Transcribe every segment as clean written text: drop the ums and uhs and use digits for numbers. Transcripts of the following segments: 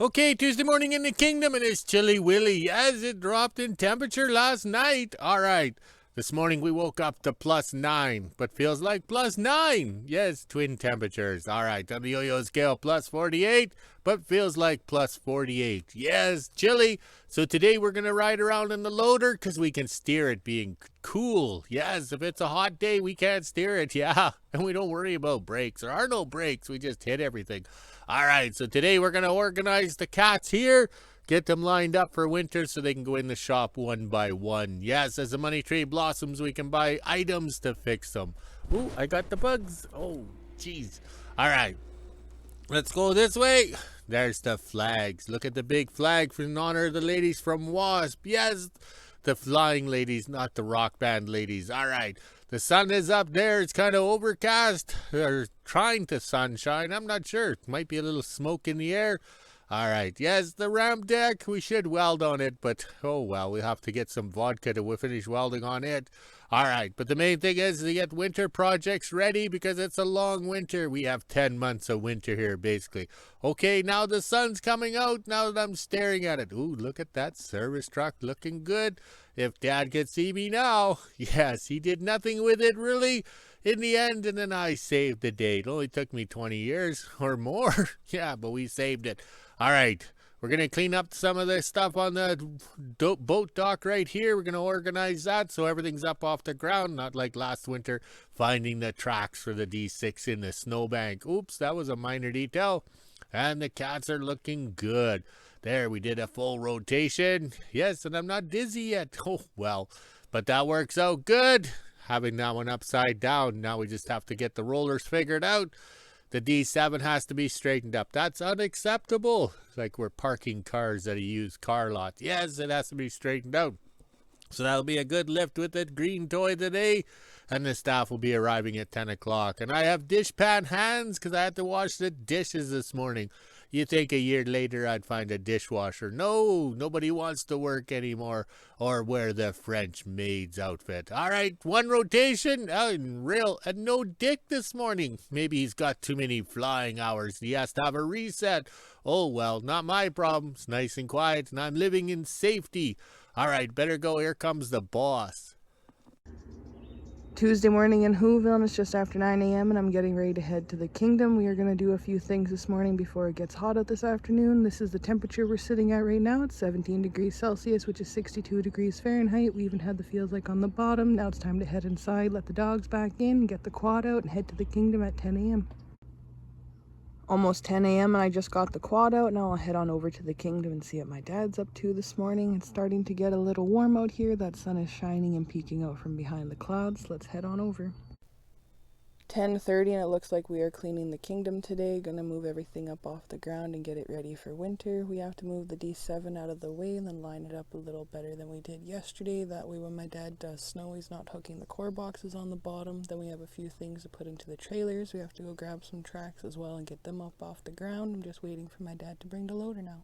Okay, Tuesday morning in the kingdom, and it's chilly willy as it dropped in temperature last night. All right, this morning we woke up to +9, but feels like +9. Yes, twin temperatures. All right, on the yo-yo scale, +48, but feels like +48. Yes, chilly. So today we're going to ride around in the loader because we can steer it being cool. Yes, if it's a hot day, we can't steer it. Yeah, and we don't worry about brakes. There are no brakes. We just hit everything. All right, so today we're going to organize the cats here, get them lined up for winter so they can go in the shop one by one. Yes, as the money tree blossoms, we can buy items to fix them. Ooh, I got the bugs. Oh, jeez. All right, let's go this way. There's the flags. Look at the big flag in honor of the ladies from WASP. Yes, the flying ladies, not the rock band ladies. All right. The sun is up there. It's kind of overcast. They're trying to sunshine. I'm not sure. It might be a little smoke in the air. All right. Yes, the ramp deck. We should weld on it, but oh well. We'll have to get some vodka to finish welding on it. All right. But the main thing is to get winter projects ready because it's a long winter. We have 10 months of winter here, basically. Okay, now the sun's coming out. Now that I'm staring at it. Ooh, look at that service truck looking good. If Dad could see me now. Yes, he did nothing with it really in the end, and then I saved the day. It only took me 20 years or more. Yeah, but we saved it. All right, we're going to clean up some of the stuff on the boat dock right here. We're going to organize that so everything's up off the ground, not like last winter finding the tracks for the D6 in the snowbank. Oops, that was a minor detail. And the cats are looking good. There, we did a full rotation. Yes, and I'm not dizzy yet. Oh, well, but that works out good. Having that one upside down. Now we just have to get the rollers figured out. The D7 has to be straightened up. That's unacceptable. It's like we're parking cars at a used car lot. Yes, it has to be straightened out. So that'll be a good lift with the green toy today. And the staff will be arriving at 10 o'clock. And I have dishpan hands because I had to wash the dishes this morning. You think a year later I'd find a dishwasher. No, nobody wants to work anymore or wear the French maid's outfit. All right, one rotation. And no Dick this morning. Maybe he's got too many flying hours. He has to have a reset. Oh, well, not my problem. It's nice and quiet and I'm living in safety. All right, better go. Here comes the boss. Tuesday morning in WHO-ville, and it's just after 9 a.m. and I'm getting ready to head to the kingdom. We are going to do a few things this morning before it gets hot out this afternoon. This is the temperature we're sitting at right now. It's 17 degrees Celsius, which is 62 degrees Fahrenheit. We even had the feels like on the bottom. Now it's time to head inside, let the dogs back in, get the quad out, and head to the kingdom at 10 a.m. Almost 10 a.m. and I just got the quad out. Now I'll head on over to the kingdom and see what my dad's up to this morning. It's starting to get a little warm out here. That sun is shining and peeking out from behind the clouds. Let's head on over. 10:30 and it looks like we are cleaning the kingdom today. Gonna move everything up off the ground and get it ready for winter. We have to move the D7 out of the way and then line it up a little better than we did yesterday. That way when my dad does snow, he's not hooking the core boxes on the bottom. Then we have a few things to put into the trailers. We have to go grab some tracks as well and get them up off the ground. I'm just waiting for my dad to bring the loader now.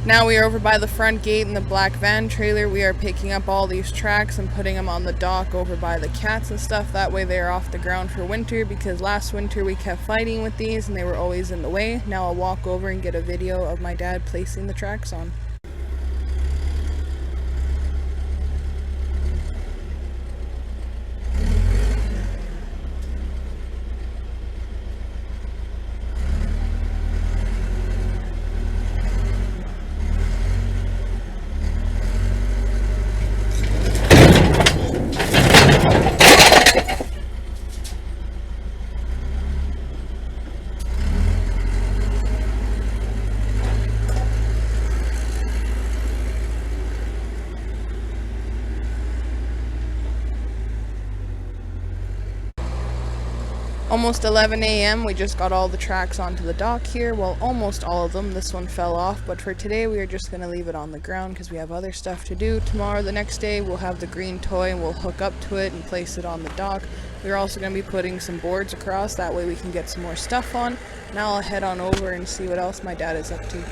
Now we are over by the front gate in the black van trailer. We are picking up all these tracks and putting them on the dock over by the cats and stuff. That way they are off the ground for winter, because last winter we kept fighting with these and they were always in the way. Now I'll walk over and get a video of my dad placing the tracks on. Almost 11 a.m. we just got all the tracks onto the dock here. Well, almost all of them. This one fell off, but for today we are just going to leave it on the ground because we have other stuff to do. Tomorrow, the next day, we'll have the green toy and we'll hook up to it and place it on the dock. We're also going to be putting some boards across, that way we can get some more stuff on. Now I'll head on over and see what else my dad is up to.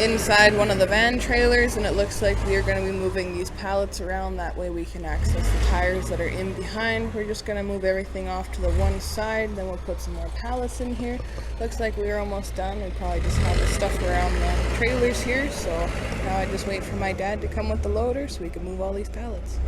inside one of the van trailers, and it looks like we are going to be moving these pallets around. That way we can access the tires that are in behind. We're just going to move everything off to the one side, then we'll put some more pallets in here. Looks like we're almost done. We probably just have the stuff around the trailers here, so now I just wait for my dad to come with the loader so we can move all these pallets.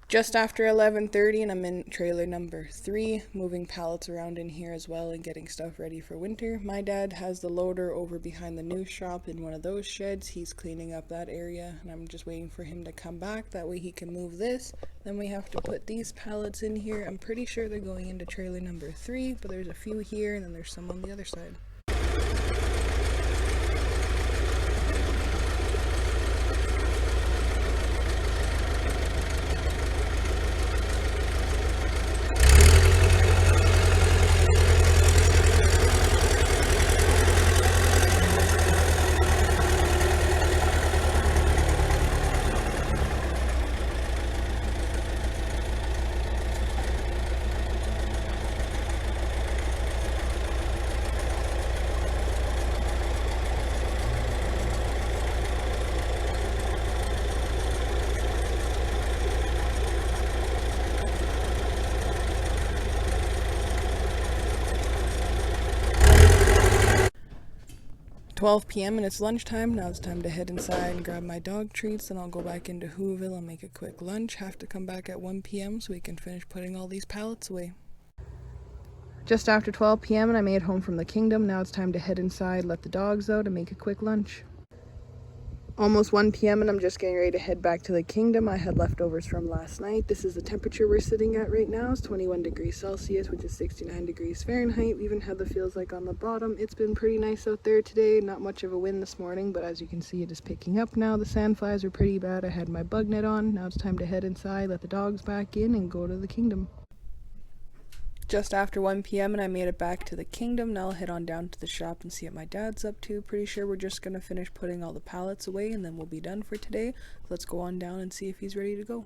Just after 11:30, and I'm in trailer number 3, moving pallets around in here as well and getting stuff ready for winter. My dad has the loader over behind the new shop in one of those sheds. He's cleaning up that area, and I'm just waiting for him to come back. That way he can move this. Then we have to put these pallets in here. I'm pretty sure they're going into trailer number 3, but there's a few here, and then there's some on the other side. 12 p.m. and it's lunchtime. Now it's time to head inside and grab my dog treats, and I'll go back into WHO-ville and make a quick lunch. Have to come back at 1 p.m. so we can finish putting all these pallets away. Just after 12 p.m. and I made home from the kingdom. Now it's time to head inside, let the dogs out, and make a quick lunch. Almost 1 p.m. and I'm just getting ready to head back to the kingdom. I had leftovers from last night. This is the temperature we're sitting at right now. It's 21 degrees Celsius, which is 69 degrees Fahrenheit. We even had the feels like on the bottom. It's been pretty nice out there today. Not much of a wind this morning, but as you can see, it is picking up now. The sandflies are pretty bad. I had my bug net on. Now it's time to head inside, let the dogs back in, and go to the kingdom. Just after 1 p.m. and I made it back to the kingdom. Now I'll head on down to the shop and see what my dad's up to. Pretty sure we're just going to finish putting all the pallets away and then we'll be done for today. Let's go on down and see if he's ready to go.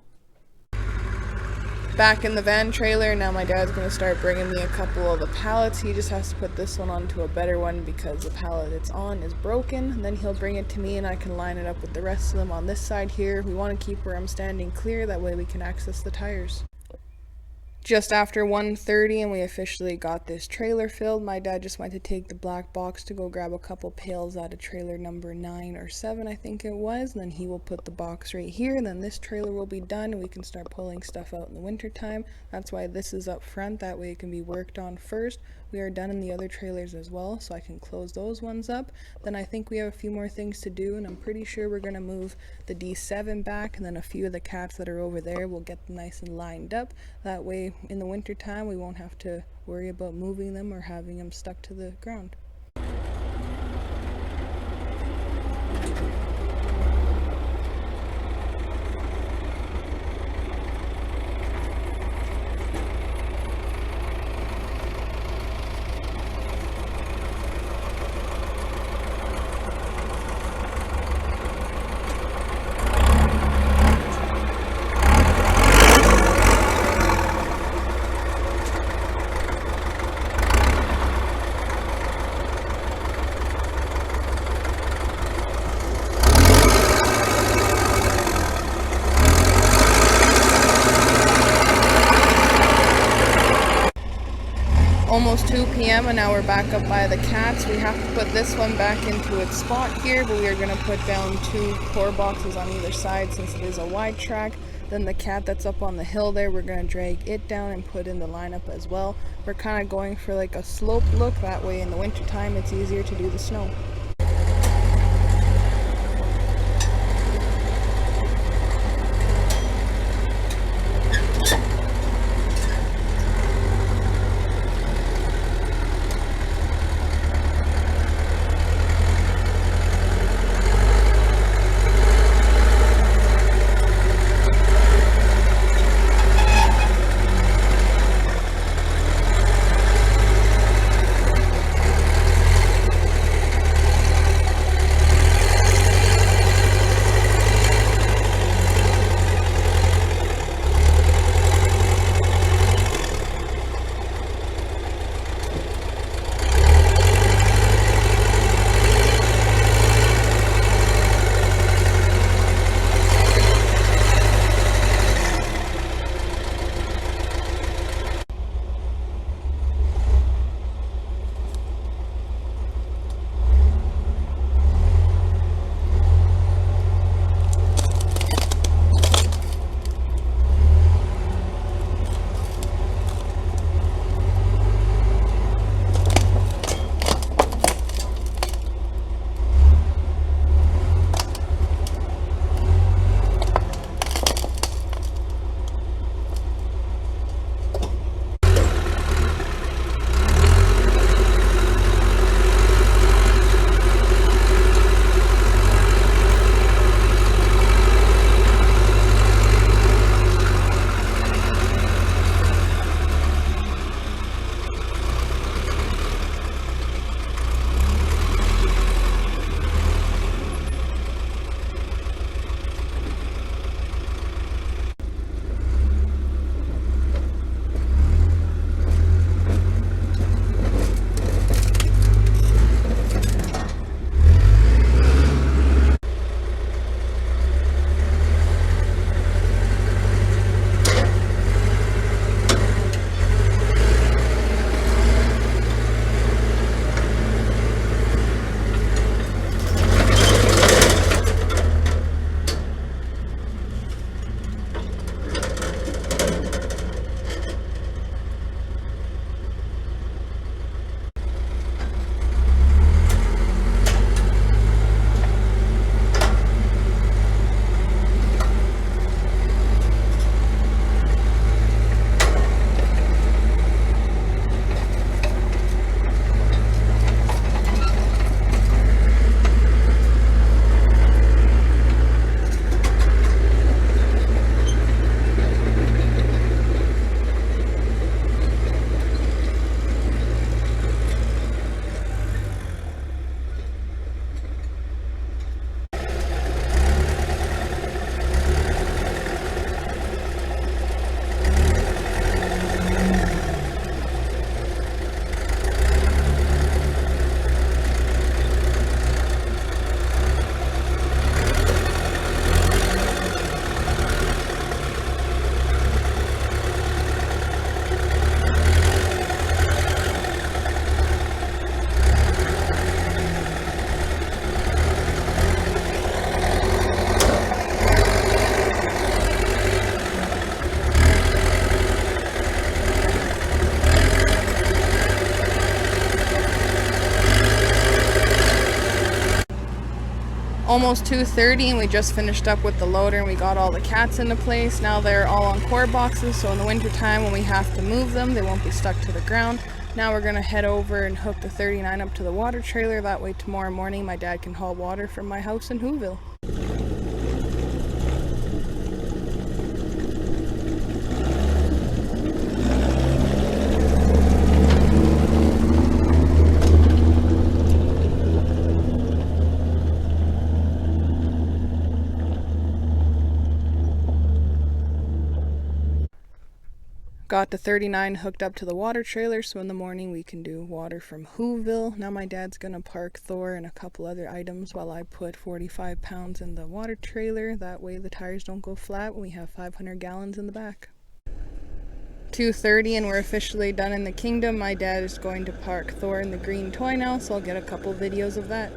Back in the van trailer. Now my dad's going to start bringing me a couple of the pallets. He just has to put this one onto a better one because the pallet it's on is broken. And then he'll bring it to me and I can line it up with the rest of them on this side here. We want to keep where I'm standing clear. That way we can access the tires. Just after 1:30 and we officially got this trailer filled. My dad just went to take the black box to go grab a couple pails out of trailer number 9 or 7, I think it was. And then he will put the box right here. And then this trailer will be done and we can start pulling stuff out in the winter time. That's why this is up front. That way it can be worked on first. We are done in the other trailers as well, so I can close those ones up. Then I think we have a few more things to do, and I'm pretty sure we're going to move the D7 back, and then a few of the cats that are over there will get nice and lined up. That way in the winter time we won't have to worry about moving them or having them stuck to the ground. 2 p.m. and now we're back up by the cats. We have to put this one back into its spot here, but we are going to put down 2 core boxes on either side since it is a wide track. Then the cat that's up on the hill there, we're going to drag it down and put in the lineup as well. We're kind of going for like a slope look, that way in the winter time it's easier to do the snow. almost 2:30 and we just finished up with the loader and we got all the cats into place. Now they're all on core boxes, so in the winter time when we have to move them, they won't be stuck to the ground. Now we're gonna head over and hook the 39 up to the water trailer. That way tomorrow morning my dad can haul water from my house in WHO-ville. Got the 39 hooked up to the water trailer, so in the morning we can do water from WHO-ville. Now my dad's gonna park Thor and a couple other items while I put 45 pounds in the water trailer. That way the tires don't go flat when we have 500 gallons in the back. 2:30 and we're officially done in the kingdom. My dad is going to park Thor in the green toy now, so I'll get a couple videos of that.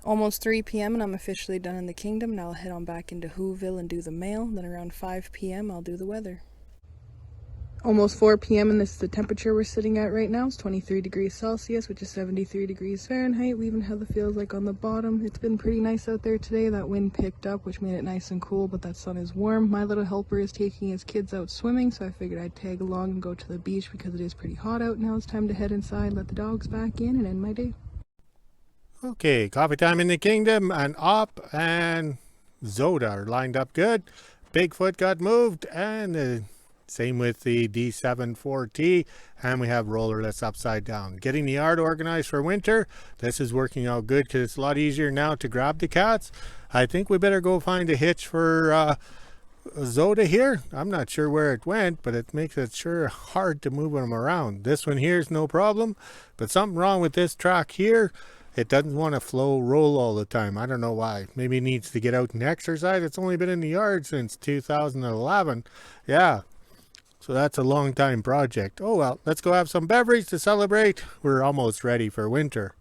Almost 3 p.m. and I'm officially done in the kingdom. Now I'll head on back into WHO-ville and do the mail. Then around 5 p.m. I'll do the weather. Almost 4 p.m. and this is the temperature we're sitting at right now. It's 23 degrees Celsius, which is 73 degrees Fahrenheit. We even have the feels like on the bottom. It's been pretty nice out there today. That wind picked up, which made it nice and cool, but that sun is warm. My little helper is taking his kids out swimming, so I figured I'd tag along and go to the beach because it is pretty hot out. Now it's time to head inside, let the dogs back in, and end my day. Okay, coffee time in the kingdom, and Op and Zhoda are lined up good. Bigfoot got moved, and same with the D74T, and we have rollerless upside down. Getting the yard organized for winter. This is working out good because it's a lot easier now to grab the cats. I think we better go find a hitch for Zhoda here. I'm not sure where it went, but it makes it sure hard to move them around. This one here is no problem, but something wrong with this track here. It doesn't want to roll all the time. I don't know why. Maybe it needs to get out and exercise. It's only been in the yard since 2011. Yeah. So that's a long time project. Oh well, let's go have some beverage to celebrate. We're almost ready for winter.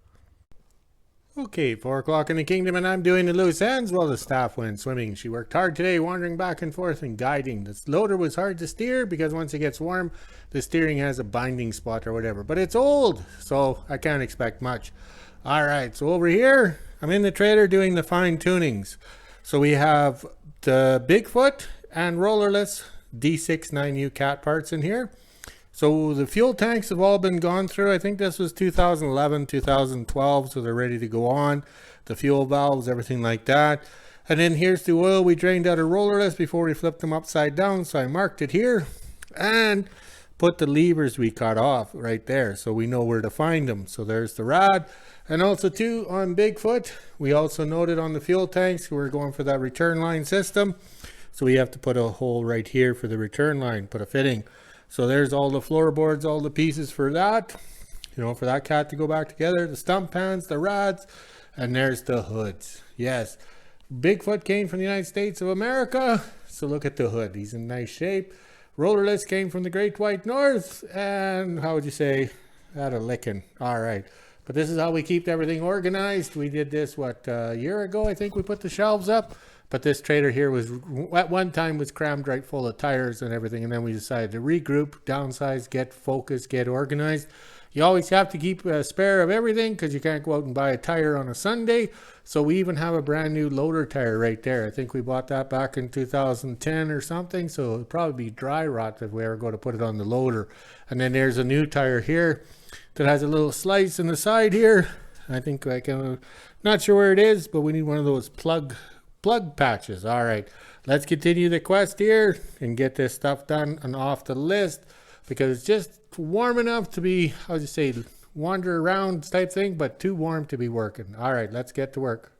Okay, 4 o'clock in the kingdom and I'm doing the loose ends while the staff went swimming. She worked hard today, wandering back and forth and guiding. This loader was hard to steer because once it gets warm, the steering has a binding spot or whatever. But it's old, so I can't expect much. Alright, so over here, I'm in the trailer doing the fine tunings. So we have the Bigfoot and rollerless D69U cat parts in here. So the fuel tanks have all been gone through. I think this was 2011, 2012, so they're ready to go on. The fuel valves, everything like that. And then here's the oil we drained out of rollerless before we flipped them upside down. So I marked it here and put the levers we cut off right there so we know where to find them. So there's the rod. And also too, on Bigfoot, we also noted on the fuel tanks, we're going for that return line system. So we have to put a hole right here for the return line, put a fitting. So there's all the floorboards, all the pieces for that, you know, for that cat to go back together, the stump pans, the rods, and there's the hoods. Yes, Bigfoot came from the United States of America. So look at the hood. He's in nice shape. Rollerless came from the Great White North, and how would you say, had a licking. All right. But this is how we keep everything organized. We did this, what, a year ago, I think we put the shelves up. But this trailer here was, at one time, was crammed right full of tires and everything. And then we decided to regroup, downsize, get focused, get organized. You always have to keep a spare of everything because you can't go out and buy a tire on a Sunday. So we even have a brand new loader tire right there. I think we bought that back in 2010 or something. So it'll probably be dry rot if we ever go to put it on the loader. And then there's a new tire here that has a little slice in the side here. I think not sure where it is, but we need one of those plug patches. All right, let's continue the quest here and get this stuff done and off the list because it's just warm enough to be, how would you say, wander around type thing, but too warm to be working. All right, let's get to work.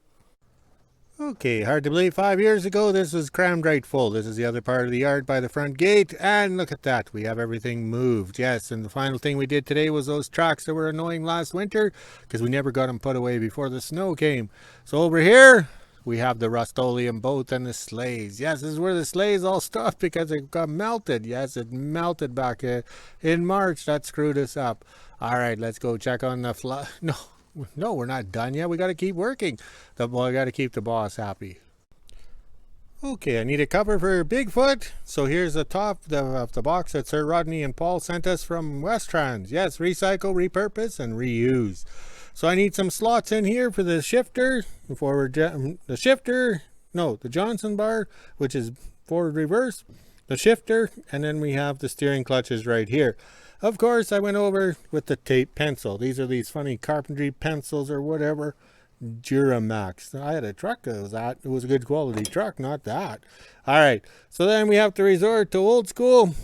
Okay, hard to believe 5 years ago this was crammed right full. This is the other part of the yard by the front gate, and look at that, we have everything moved. Yes, and the final thing we did today was those tracks that were annoying last winter because we never got them put away before the snow came. So over here we have the Rust-Oleum boat and the sleighs. Yes, this is where the sleighs all stopped because it got melted. Yes, it melted back in March. That screwed us up. All right, let's go check on the No, we're not done yet. We got to keep working. We got to keep the boss happy. Okay, I need a cover for Bigfoot. So here's the top of the box that Sir Rodney and Paul sent us from Westrans. Yes, recycle, repurpose, and reuse. So I need some slots in here for the shifter, the Johnson bar, which is forward reverse, the shifter, and then we have the steering clutches right here. Of course, I went over with the tape pencil. These are these funny carpentry pencils or whatever. Duramax. I had a truck that was that. It was a good quality truck, not that. All right. So then we have to resort to old school,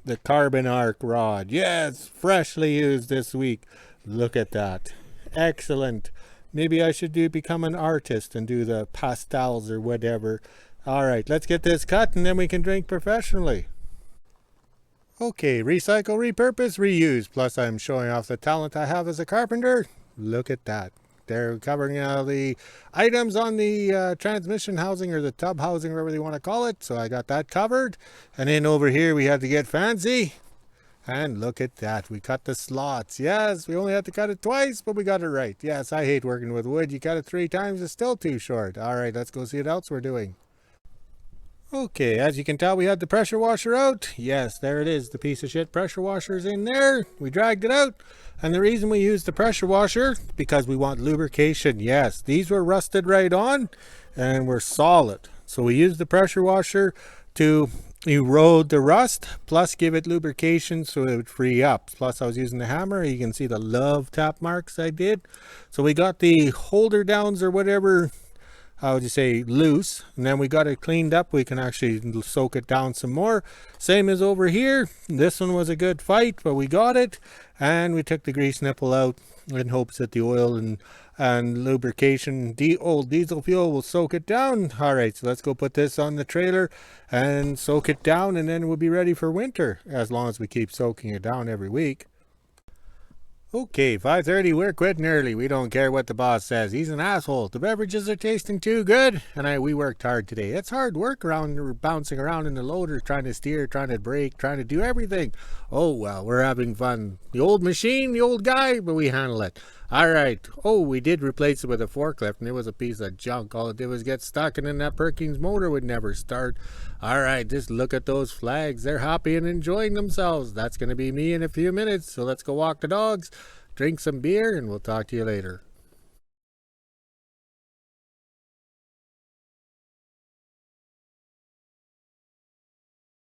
the carbon arc rod. Yes, freshly used this week. Look at that. Excellent. Maybe I should become an artist and do the pastels or whatever. All right, let's get this cut and then we can drink professionally. Okay, recycle, repurpose, reuse. Plus I'm showing off the talent I have as a carpenter. Look at that. They're covering the items on the transmission housing or the tub housing, whatever you want to call it. So I got that covered. And then over here we had to get fancy. And look at that. We cut the slots. Yes, we only had to cut it twice, but we got it right. Yes, I hate working with wood. You cut it 3 times, it's still too short. All right, let's go see what else we're doing. Okay, as you can tell, we had the pressure washer out. Yes, there it is. The piece of shit pressure washer is in there. We dragged it out. And the reason we used the pressure washer, because we want lubrication. Yes, these were rusted right on and were solid. So we used the pressure washer to erode the rust, plus give it lubrication so it would free up. Plus I was using the hammer. You can see the love tap marks I did. So we got the holder downs or whatever, how would you say, loose, and then we got it cleaned up. We can actually soak it down some more. Same as over here. This one was a good fight, but we got it, and we took the grease nipple out in hopes that the oil and lubrication, old diesel fuel, will soak it down. All right, so let's go put this on the trailer and soak it down, and then we'll be ready for winter, as long as we keep soaking it down every week. Okay, 5:30, we're quitting early. We don't care what the boss says. He's an asshole. The beverages are tasting too good, and we worked hard today. It's hard work bouncing around in the loader, trying to steer, trying to brake, trying to do everything. Oh, well, we're having fun. The old machine, the old guy, but we handle it. All right. Oh, we did replace it with a forklift, and it was a piece of junk. All it did was get stuck, and then that Perkins motor would never start. All right, just look at those flags. They're happy and enjoying themselves. That's going to be me in a few minutes, so let's go walk the dogs, drink some beer, and we'll talk to you later.